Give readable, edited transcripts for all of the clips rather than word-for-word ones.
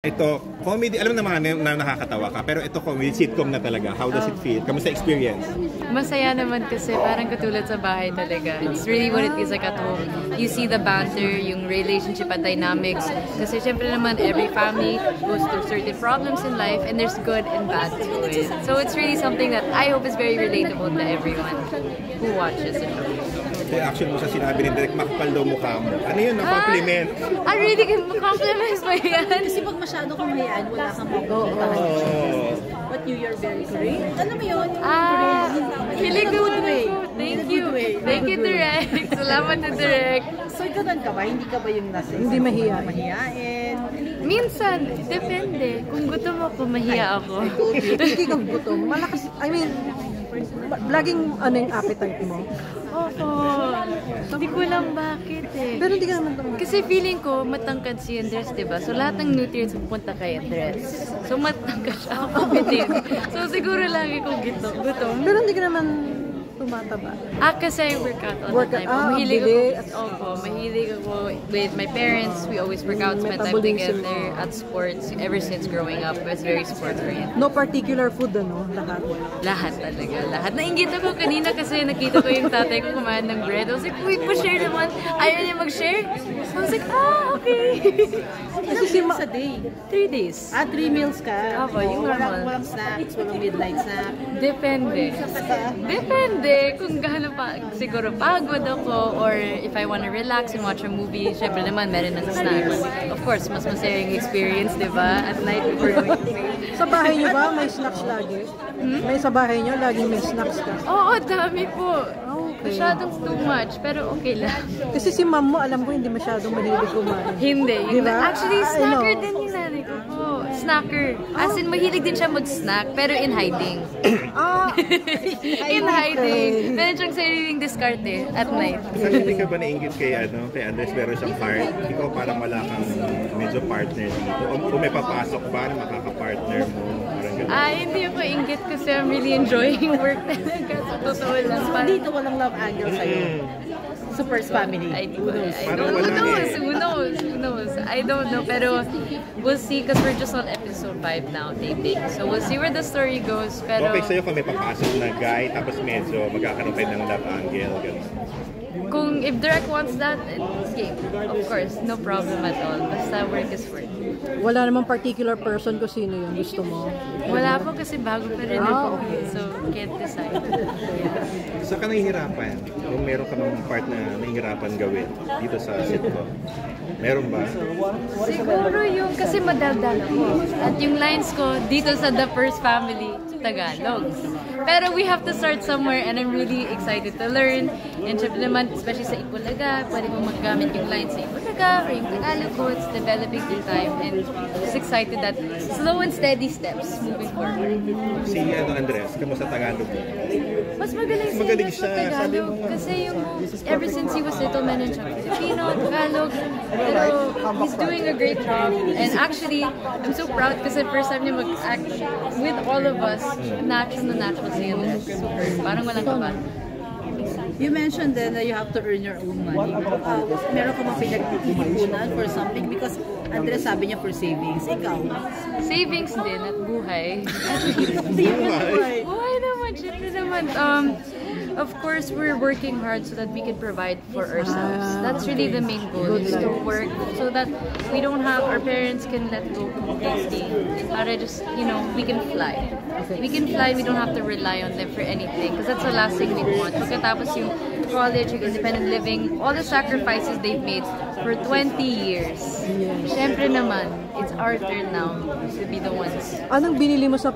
Ito, comedy, alam naman na nakakatawa ka, pero ito comedy, sitcom na talaga. How does it feel? Kamusta experience? Masaya naman kasi parang katulad sa bahay talaga. It's really what it is like at home. You see the banter, yung relationship at dynamics. Kasi syempre naman, every family goes through certain problems in life and there's good and bad to it. So it's really something that I hope is very relatable to everyone who watches it. Reaction mo sa sinabi ni Direk, makapal daw mukha mo. Ano yun, ang compliment? Really compliments ba yan? Kasi pag masyado kang hayaan, wala kang mag-oh. But you're very great. Alam mo yun? Really good way. Thank you. Thank you, Direk. Salamat na, Direk. So, ganun ka ba? Hindi ka ba yung nasa? Hindi mahihain. Minsan, depende. Kung gutom ako, mahiya ako. Hindi kang gutom. Malakas, I mean, laging ano yung appetite mo? Opo. Hindi ko lang bakit eh. Pero hindi ka naman tumatangkad. Kasi feeling ko, matangkad si Andres, diba? So lahat ng nutrients pupunta kay Andres. So matangkad siya ako din. So siguro lagi kong gutom. Pero hindi ka naman tumataba. Kasi I work out all the time. Mahilig ako with my parents. We always work out, spend time together at sports. Ever since growing up, I was very sports-oriented. No particular food, ano? Lahat? Lahat talaga. Lahat. Nainggit ako kanina kasi nakita ko yung tatay ko kumain ng bread. I was like, wait, pa-share naman. Ayaw niya mag-share. I was like, okay. Kasi sa day? 3 days. 3 meals ka? Opo, yung normal. Walang snacks, walang midnight snack? Depende. Depende kung gaano pa, siguro pagod ako or if I want to relax and watch a movie, syempre naman meron ng snacks. Of course, mas masaya yung experience, di ba? At night before going to bed. Sa bahay niyo ba may snacks lagi? May sa bahay niyo laging may snacks ka? Oo, dami po. Okay. Masyadong too much, pero okay lang. Kasi si mom mo, alam ko hindi masyadong mahilig kumain. Hindi. Diba? Actually, snacker din yung nanay ko po. Snacker. As in, mahilig din siya mag-snack, pero in hiding. In hiding. Meron siyang sariling diskarte at night. Hindi ka ba nainggit kay Andres, meron siyang part? Ikaw parang wala kang medyo partner dito. Kung may papasok ba na makaka-partner mo? Hindi ako inggit kasi I'm really enjoying work talaga. Sa totoo lang. Dito walang love angle sa'yo. Sa first family. Who knows? I don't know. Pero we'll see because we're just on episode 5 now, taping. So we'll see where the story goes. Pero okay sa'yo kung may papasok na guy, tapos medyo magkakaroon kayo ng love angle. Kung if Direk wants that, it's game. Of course, no problem at all. Basta work is work. Wala namang particular person kung sino yung gusto mo? Wala po kasi bago pa rin ako. So, can't decide. Saan ka nahihirapan? Kung meron ka ng part na nahihirapan gawin dito sa sitcom? Meron ba? Siguro yung kasi madaldal ako. At yung lines ko dito sa The First Family, Tagalog. Pero we have to start somewhere and I'm really excited to learn. And syempre naman, especially sa Ipulaga, pwede mo magagamit yung lines sa Ipulaga or yung Tagalog ko. It's developing through time and just excited that slow and steady steps moving forward. Si Andres, kamusta Tagalog? Mas magaling siya sa Tagalog kasi yung ever since he was little, meron siyang Filipino, Tagalog, pero he's doing a great job. And actually, I'm so proud kasi first time niya mag-act with all of us, natural si Andres. Super, parang walang kaba. You mentioned then that you have to earn your own money. Meron ka mga pinag-iipunan for something because Andres sabi niya for savings. Ikaw? Savings din at buhay. Buhay naman, syempre naman. Of course, we're working hard so that we can provide for ourselves. That's really the main goal, is to work so that we don't have, our parents can let go completely. Para just, we can fly. We can fly, we don't have to rely on them for anything. Because that's the last thing we want. Pagkatapos yung college, yung independent living, all the sacrifices they've made for 20 years. Syempre naman, it's our turn now to be the ones. Anong binili mo sa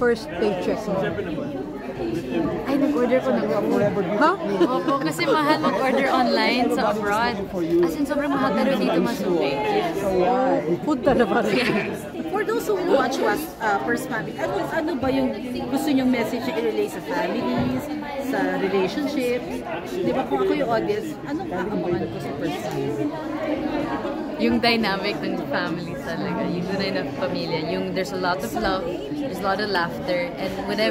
first paycheck mo? Ay, nag-order ko ng food. Ha? Opo, kasi mahal mag-order online sa abroad. As in, sobrang mahal pero dito masulit. Food talaga rin. For those who watch us, First Family, ano ba yung gusto nyong message na i-relay sa families, sa relationships? Di ba kung ako yung audience, anong kakabangan ko sa First Family? Yung dynamic ng family talaga, yung tunay na pamilya, yung there's a lot of love, there's a lot of laughter, and with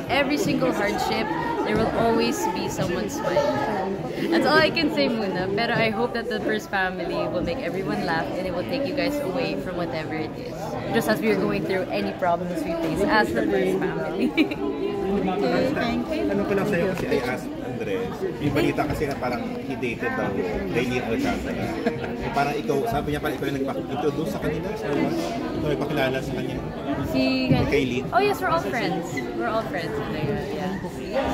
every single hardship, there will always be someone smiling. That's all I can say muna. Pero I hope that the first family will make everyone laugh and it will take you guys away from whatever it is. Just as we are going through any problems we face as the first family. Ano ko lang sa'yo kasi I asked Andres, yung balita kasi na parang he dated daw Raylene Alcantara. Parang ikaw, sabi niya parang ikaw yung nagpa-introduce sa kanila, sa what? Ikaw nagpakilala sa kanya. Si Kaylin? Oh yes, we're all friends. We're all friends. Yeah.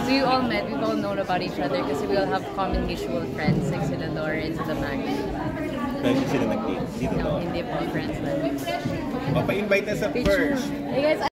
So we all met, we've all known about each other kasi we all have common mutual friends like sila Lawrence, the Mac. Pero hindi sila nag-date. Dito No, hindi po friends na. Pa-invite na sa first. Hey guys,